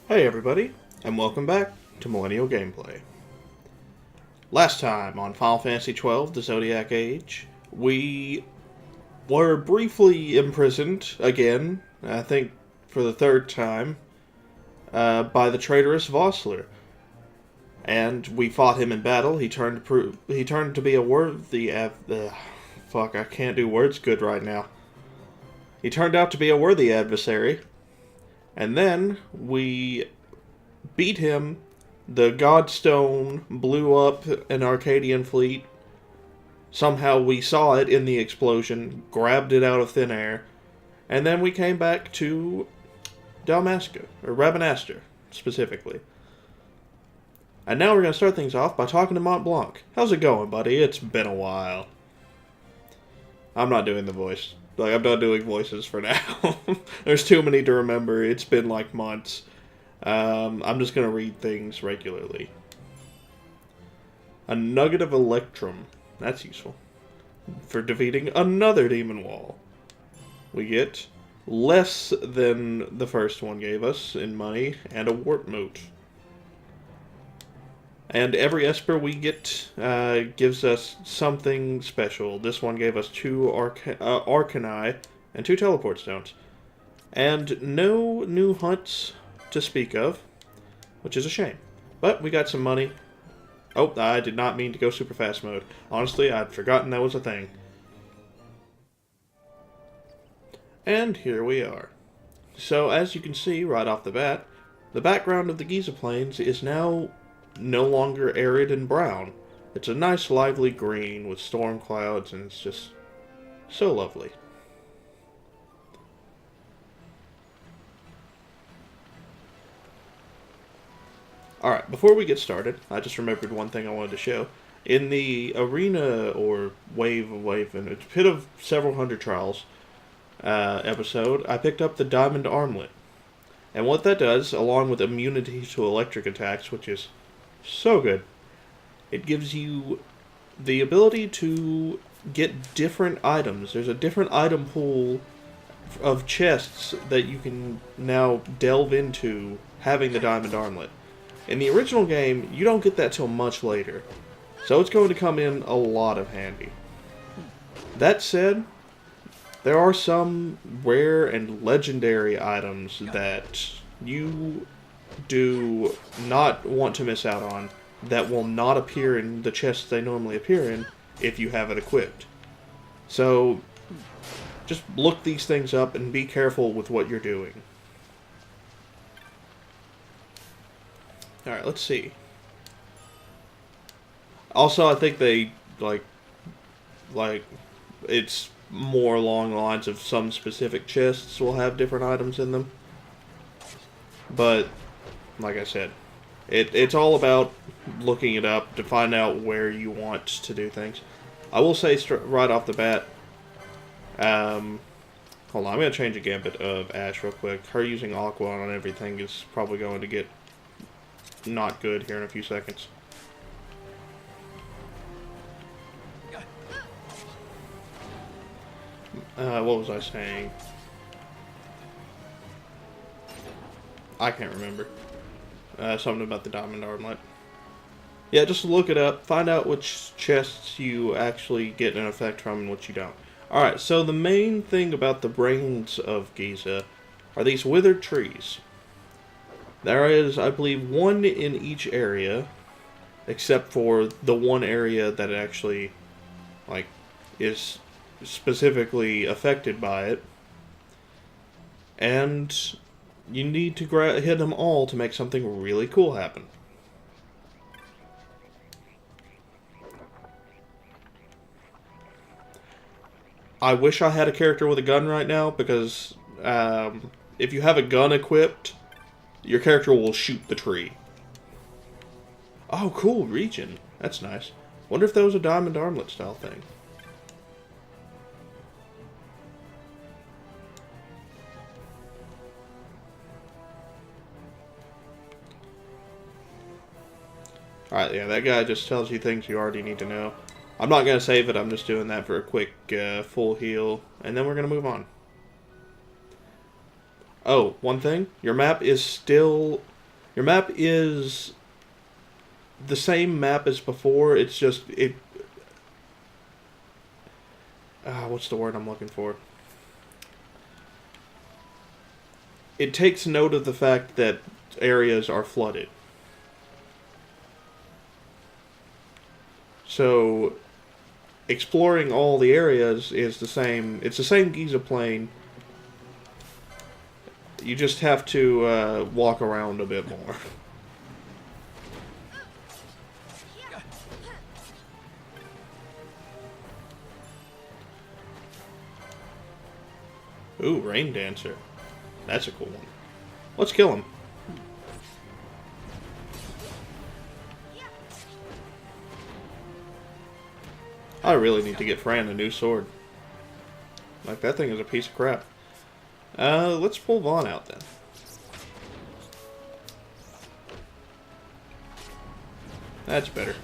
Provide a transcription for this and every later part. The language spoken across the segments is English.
Hey everybody, and welcome back to Millennial Gameplay. Last time on Final Fantasy XII, the Zodiac Age, we were briefly imprisoned again, I think for the third time, by the traitorous Vossler. And we fought him in battle. He turned to be a worthy fuck, I can't do words good right now. He turned out to be a worthy adversary. And then we beat him. The Godstone blew up an Arcadian fleet. Somehow we saw it in the explosion, grabbed it out of thin air, and then we came back to Dalmasca, or Rabanastre, specifically. And now we're going to start things off by talking to Mont Blanc. How's it going, buddy? It's been a while. I'm not doing the voice. I'm not doing voices for now. There's too many to remember. It's been like months. I'm just going to read things regularly. A nugget of Electrum. That's useful. For defeating another demon wall. We get less than the first one gave us in money, and a warp moat. And every Esper we get gives us something special. This one gave us 2 Arcani and 2 teleport stones. And no new hunts to speak of, which is a shame. But we got some money. Oh, I did not mean to go super fast mode. Honestly, I'd forgotten that was a thing. And here we are. So, as you can see right off the bat, the background of the Giza Plains is now no longer arid and brown. It's a nice lively green with storm clouds, and it's just so lovely. Alright, before we get started, I just remembered one thing I wanted to show. In the arena, or wave, in a pit of several hundred trials episode, I picked up the diamond armlet. And what that does, along with immunity to electric attacks, which is so good, it gives you the ability to get different items. There's a different item pool of chests that you can now delve into having the diamond armlet. In the original game, you don't get that till much later, so it's going to come in a lot of handy. That said, there are some rare and legendary items that you do not want to miss out on that will not appear in the chests they normally appear in if you have it equipped. So, just look these things up and be careful with what you're doing. Alright, let's see. Also, I think they, like, it's more along the lines of some specific chests will have different items in them. But, like I said, it's all about looking it up to find out where you want to do things. I will say right off the bat, hold on, I'm going to change a gambit of Ash real quick. Her using Aqua on everything is probably going to get not good here in a few seconds. What was I saying? I can't remember. Something about the diamond armlet. Yeah, just look it up. Find out which chests you actually get an effect from and which you don't. Alright, so the main thing about the brains of Giza are these withered trees. There is, I believe, 1 in each area, except for the one area that actually, like, is specifically affected by it. And you need to hit them all to make something really cool happen. I wish I had a character with a gun right now, because if you have a gun equipped, your character will shoot the tree. Oh, cool, region. That's nice. Wonder if that was a diamond armlet style thing. Alright, yeah, that guy just tells you things you already need to know. I'm not going to save it, I'm just doing that for a quick full heal, and then we're going to move on. Oh, one thing, your map is still Your map is the same map as before. It's just what's the word I'm looking for? It takes note of the fact that areas are flooded. So, exploring all the areas is the same. It's the same Giza plain. You just have to walk around a bit more. Ooh, Rain Dancer. That's a cool one. Let's kill him. I really need to get Fran a new sword. Like, that thing is a piece of crap. Let's pull Vaughn out then. That's better.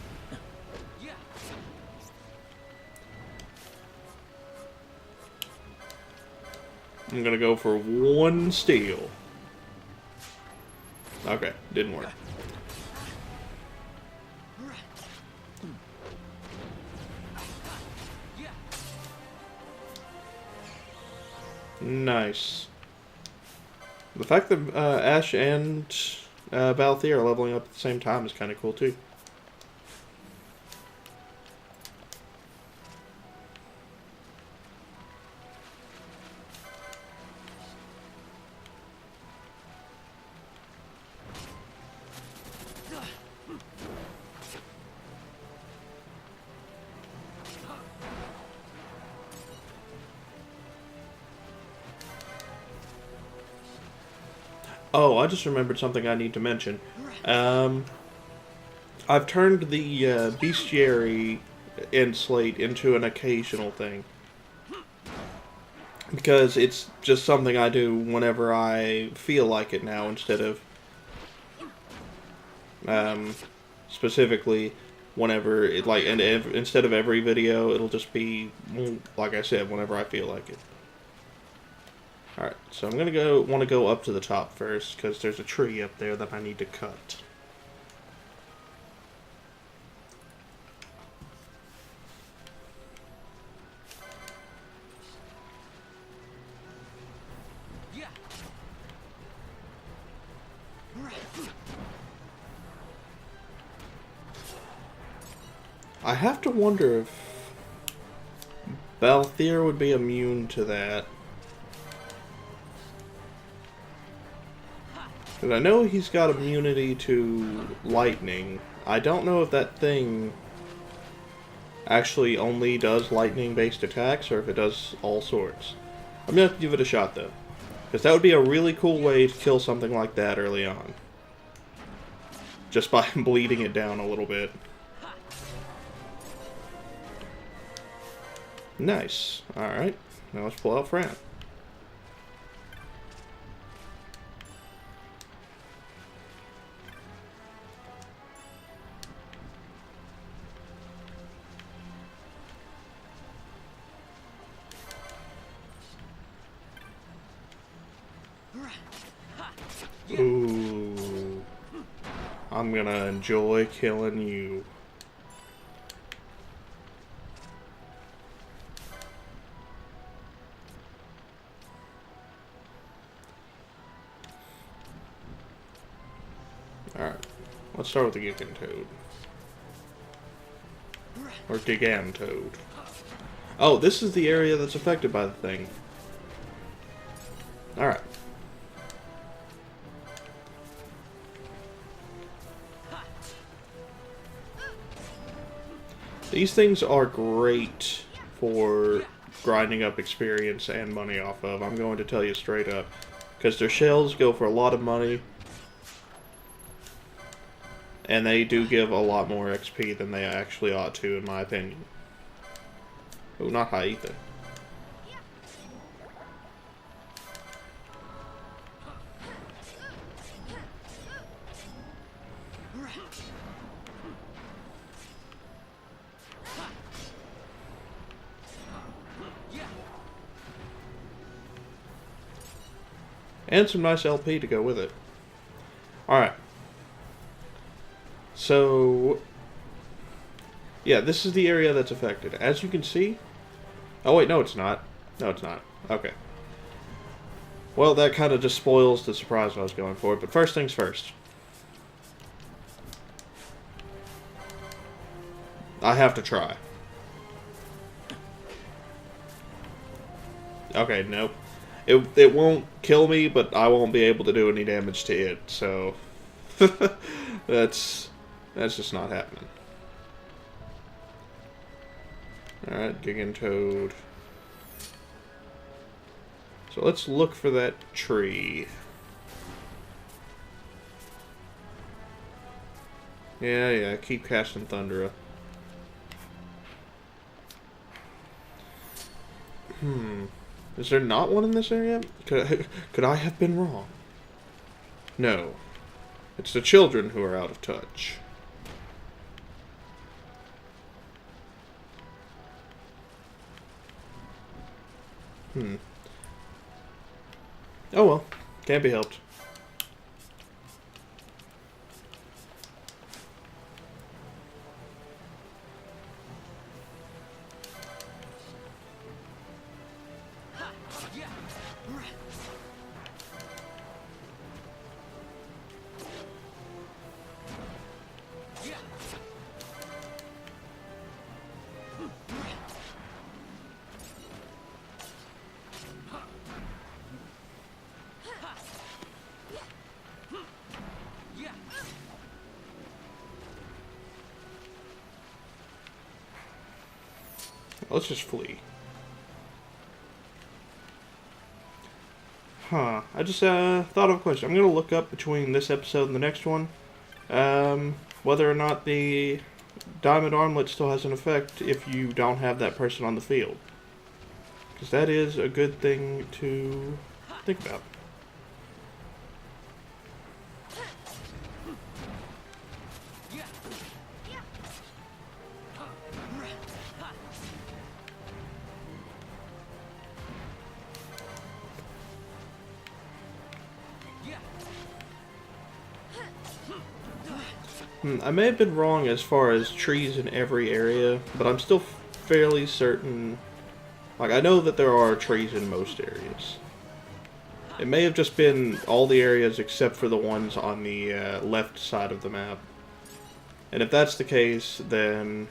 I'm gonna go for 1 steel. Okay, didn't work. Nice. The fact that Ash and Balthier are leveling up at the same time is kind of cool too. Oh, I just remembered something I need to mention. I've turned the bestiary end slate into an occasional thing. Because it's just something I do whenever I feel like it now, instead of specifically whenever it, like, and instead of every video, it'll just be, like I said, whenever I feel like it. Alright, so I'm gonna want to go up to the top first, because there's a tree up there that I need to cut. I have to wonder if Balthier would be immune to that. Because I know he's got immunity to lightning. I don't know if that thing actually only does lightning-based attacks, or if it does all sorts. I'm going to have to give it a shot, though. Because that would be a really cool way to kill something like that early on. Just by bleeding it down a little bit. Nice. Alright. Now let's pull out Fran. Ooh. I'm gonna enjoy killing you. Alright. Let's start with the Gigantoad. Or Gigantoad. Oh, this is the area that's affected by the thing. Alright. These things are great for grinding up experience and money off of. I'm going to tell you straight up. Because their shells go for a lot of money. And they do give a lot more XP than they actually ought to, in my opinion. Oh, not Haitha. And some nice LP to go with it. Alright, So, yeah, this is the area that's affected. As you can see... Oh, wait, no, it's not. No, it's not. Okay. Well, that kind of just spoils the surprise I was going for. But first things first. I have to try. Okay, nope. It won't kill me, but I won't be able to do any damage to it, so... that's just not happening. Alright, Gigantoad. So let's look for that tree. Yeah, keep casting Thundera. Is there not one in this area? Could I have been wrong? No. It's the children who are out of touch. Oh well. Can't be helped. Let's just flee. Huh. I just thought of a question. I'm going to look up between this episode and the next one whether or not the Diamond Armlet still has an effect if you don't have that person on the field. Because that is a good thing to think about. I may have been wrong as far as trees in every area, but I'm still fairly certain. Like, I know that there are trees in most areas. It may have just been all the areas except for the ones on the left side of the map. And if that's the case, then,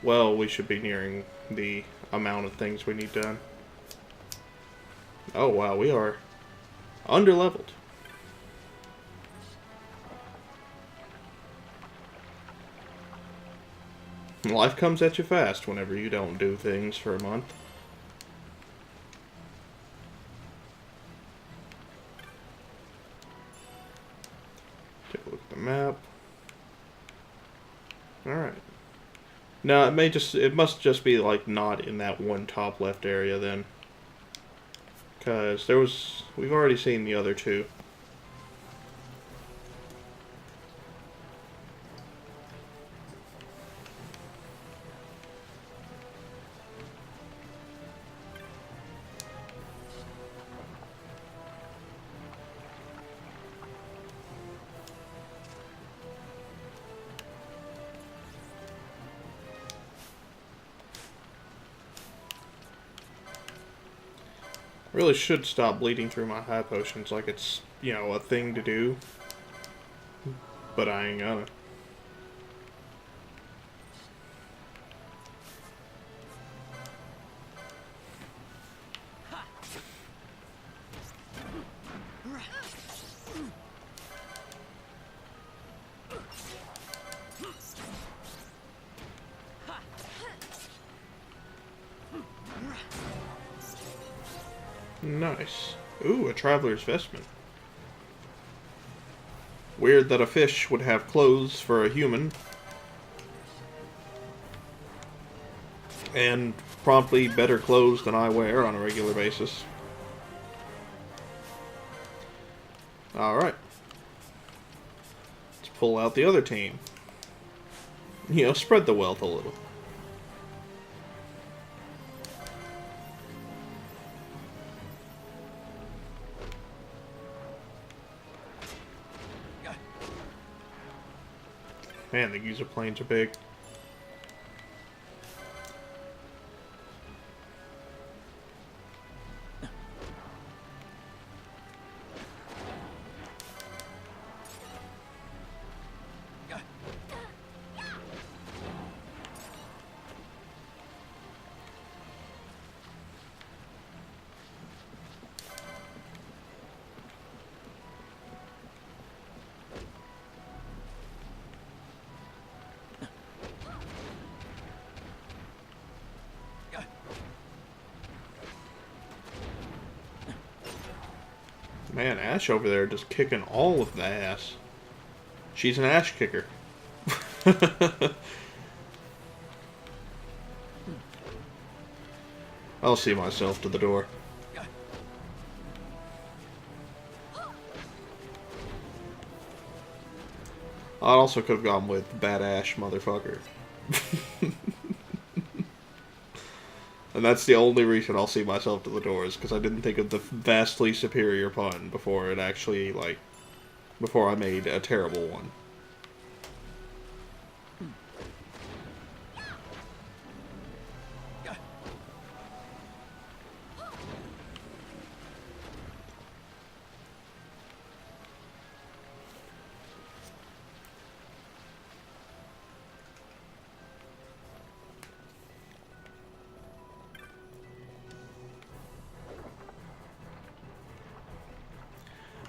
well, we should be nearing the amount of things we need done. Oh wow, we are underleveled. Life comes at you fast whenever you don't do things for a month. Take a look at the map. Alright. Now, it must just be, like, not in that one top left area, then. Because we've already seen the other two. Really should stop bleeding through my high potions like it's, you know, a thing to do. But I ain't gonna. Nice. Ooh, a traveler's vestment. Weird that a fish would have clothes for a human. And promptly better clothes than I wear on a regular basis. Alright. Let's pull out the other team. You know, spread the wealth a little. Man, the giza plains are big. Man, Ash over there just kicking all of the ass. She's an ash kicker. I'll see myself to the door. I also could have gone with Bad Ash, motherfucker. And that's the only reason I'll see myself to the door, is because I didn't think of the vastly superior pun before it actually, like, before I made a terrible one.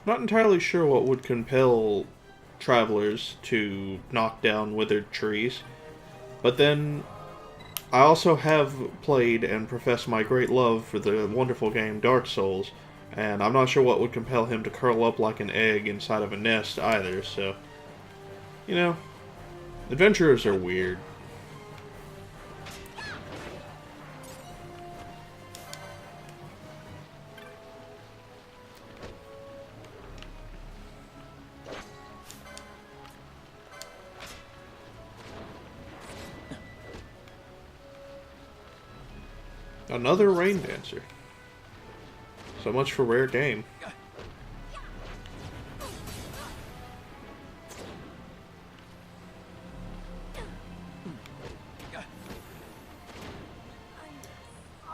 Not entirely sure what would compel travelers to knock down withered trees, but then I also have played and professed my great love for the wonderful game Dark Souls, and I'm not sure what would compel him to curl up like an egg inside of a nest either, so, you know, adventurers are weird. Another rain dancer. So much for rare game.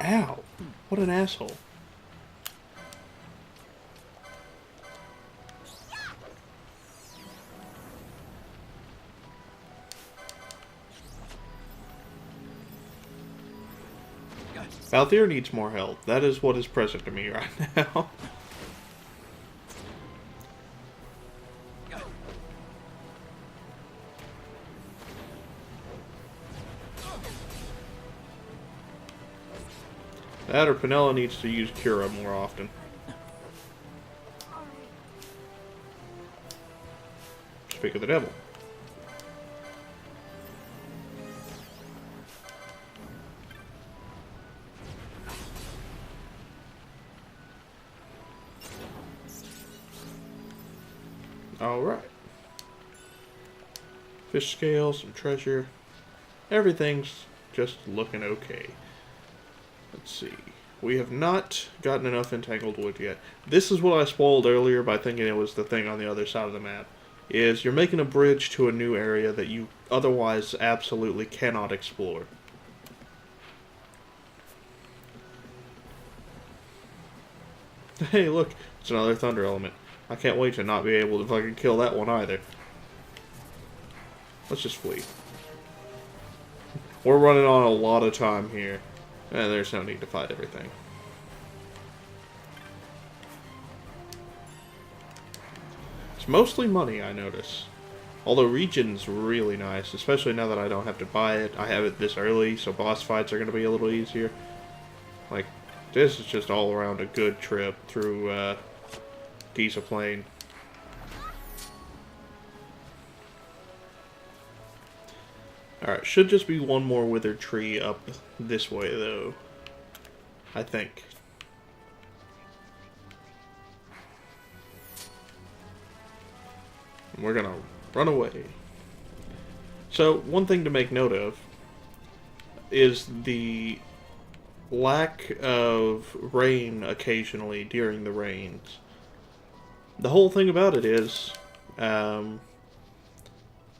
Ow! What an asshole. Balthier needs more help. That is what is present to me right now. That or Penella needs to use Cura more often. Speak of the devil. Alright. Fish scales, some treasure. Everything's just looking okay. Let's see. We have not gotten enough entangled wood yet. This is what I spoiled earlier by thinking it was the thing on the other side of the map. Is you're making a bridge to a new area that you otherwise absolutely cannot explore. Hey, look. It's another thunder element. I can't wait to not be able to fucking kill that one either. Let's just flee. We're running on a lot of time here. And there's no need to fight everything. It's mostly money, I notice. Although region's really nice, especially now that I don't have to buy it. I have it this early, so boss fights are going to be a little easier. Like, this is just all around a good trip through, Giza Plain. Alright, should just be one more withered tree up this way, though. I think. And we're gonna run away. So, one thing to make note of is the lack of rain occasionally during the rains. The whole thing about it is,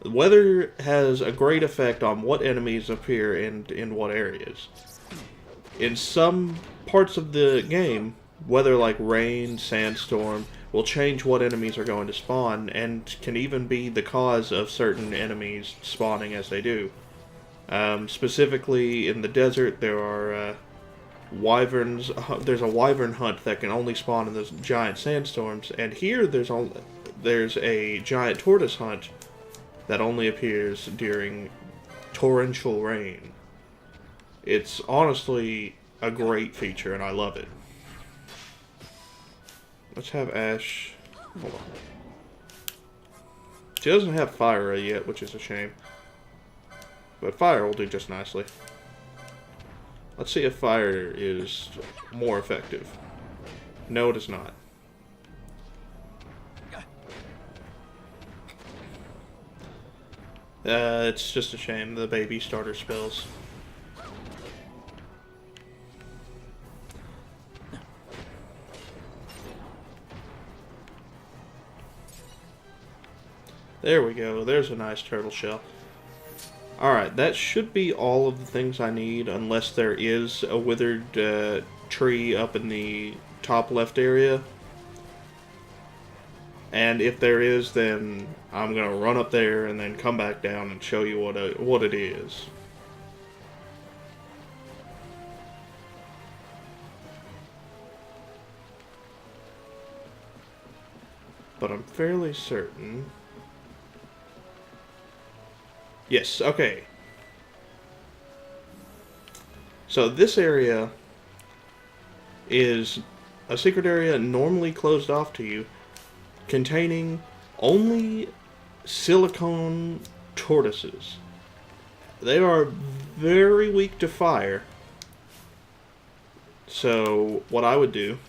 Weather has a great effect on what enemies appear and in what areas. In some parts of the game, weather like rain, sandstorm, will change what enemies are going to spawn, and can even be the cause of certain enemies spawning as they do. Specifically, in the desert, there are wyverns. There's a wyvern hunt that can only spawn in those giant sandstorms, and here there's a giant tortoise hunt that only appears during torrential rain. It's honestly a great feature, and I love it. Let's have Ash. Hold on. She doesn't have fire yet, which is a shame. But fire will do just nicely. Let's see if fire is more effective. No, it is not. It's just a shame, the baby starter spells. There we go, there's a nice turtle shell. Alright, that should be all of the things I need, unless there is a withered tree up in the top left area. And if there is, then I'm going to run up there and then come back down and show you what it is. But I'm fairly certain... Yes, okay. So this area is a secret area normally closed off to you, containing only silicone tortoises. They are very weak to fire. So what I would do,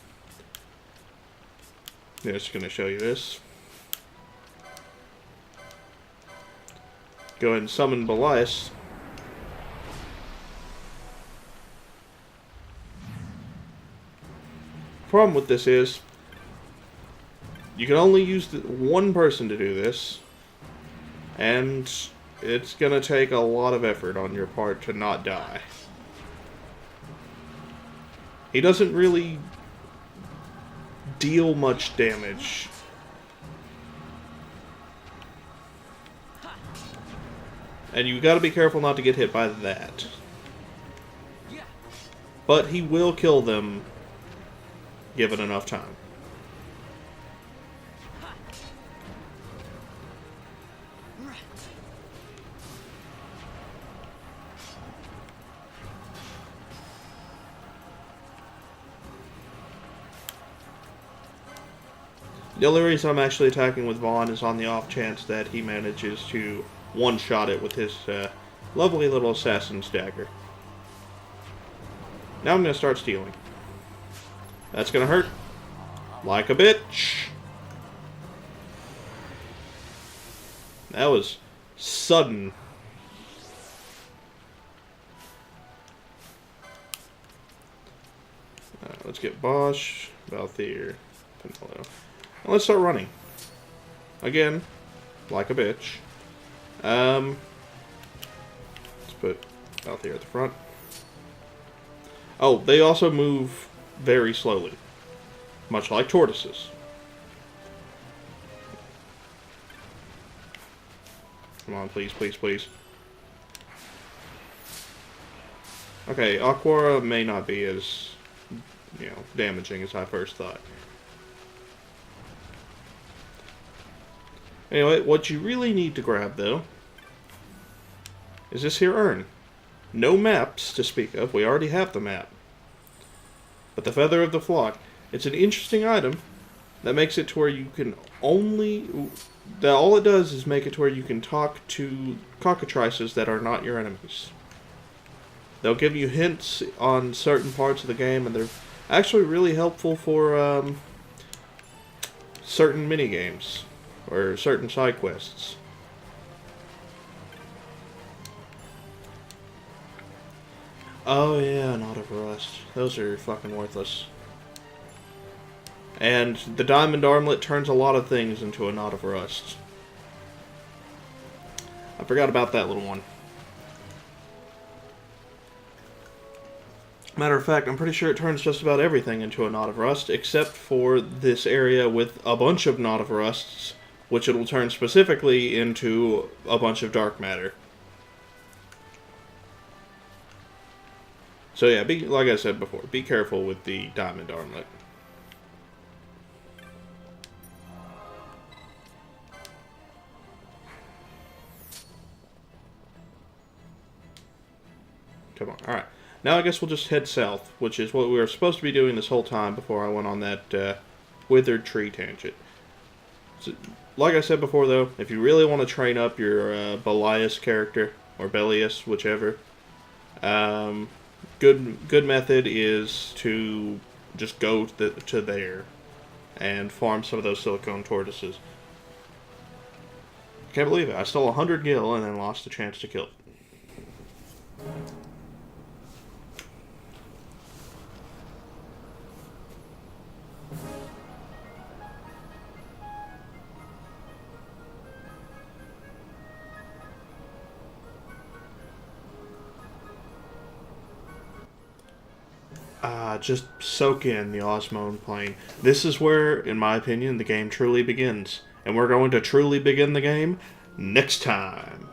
I'm just going to show you this. Go ahead and summon Belias. Problem with this is, you can only use one person to do this, and it's gonna take a lot of effort on your part to not die. He doesn't really deal much damage. And you gotta be careful not to get hit by that. But he will kill them given enough time. The only reason I'm actually attacking with Vaughn is on the off chance that he manages to one-shot it with his lovely little assassin's dagger. Now I'm going to start stealing. That's going to hurt. Like a bitch. That was sudden. Let's get Bosch, Valthier, Pinello. Well, let's start running. Again, like a bitch. Let's put Valthier at the front. Oh, they also move very slowly. Much like tortoises. Come on, please, please, please. Okay, Aquara may not be as, damaging as I first thought. Anyway, what you really need to grab, though, is this here urn. No maps to speak of. We already have the map. But the Feather of the Flock. It's an interesting item that makes it to where you can only... all it does is make it to where you can talk to cockatrices that are not your enemies. They'll give you hints on certain parts of the game, and they're actually really helpful for certain minigames. Or certain side quests. Oh yeah, Knot of Rust. Those are fucking worthless. And the Diamond Armlet turns a lot of things into a Knot of Rust. I forgot about that little one. Matter of fact, I'm pretty sure it turns just about everything into a knot of rust, except for this area with a bunch of knot of rusts, which it will turn specifically into a bunch of dark matter. So yeah, like I said before, be careful with the diamond armlet. Come on, alright. Now I guess we'll just head south, which is what we were supposed to be doing this whole time before I went on that withered tree tangent. So, like I said before though, if you really want to train up your Belias character, or Belias, whichever, good method is to just go to there and farm some of those silicone tortoises. Can't believe it. I stole 100 gil and then lost the chance to kill it. Just soak in the Osmone Plain. This is where, in my opinion, the game truly begins. And we're going to truly begin the game next time.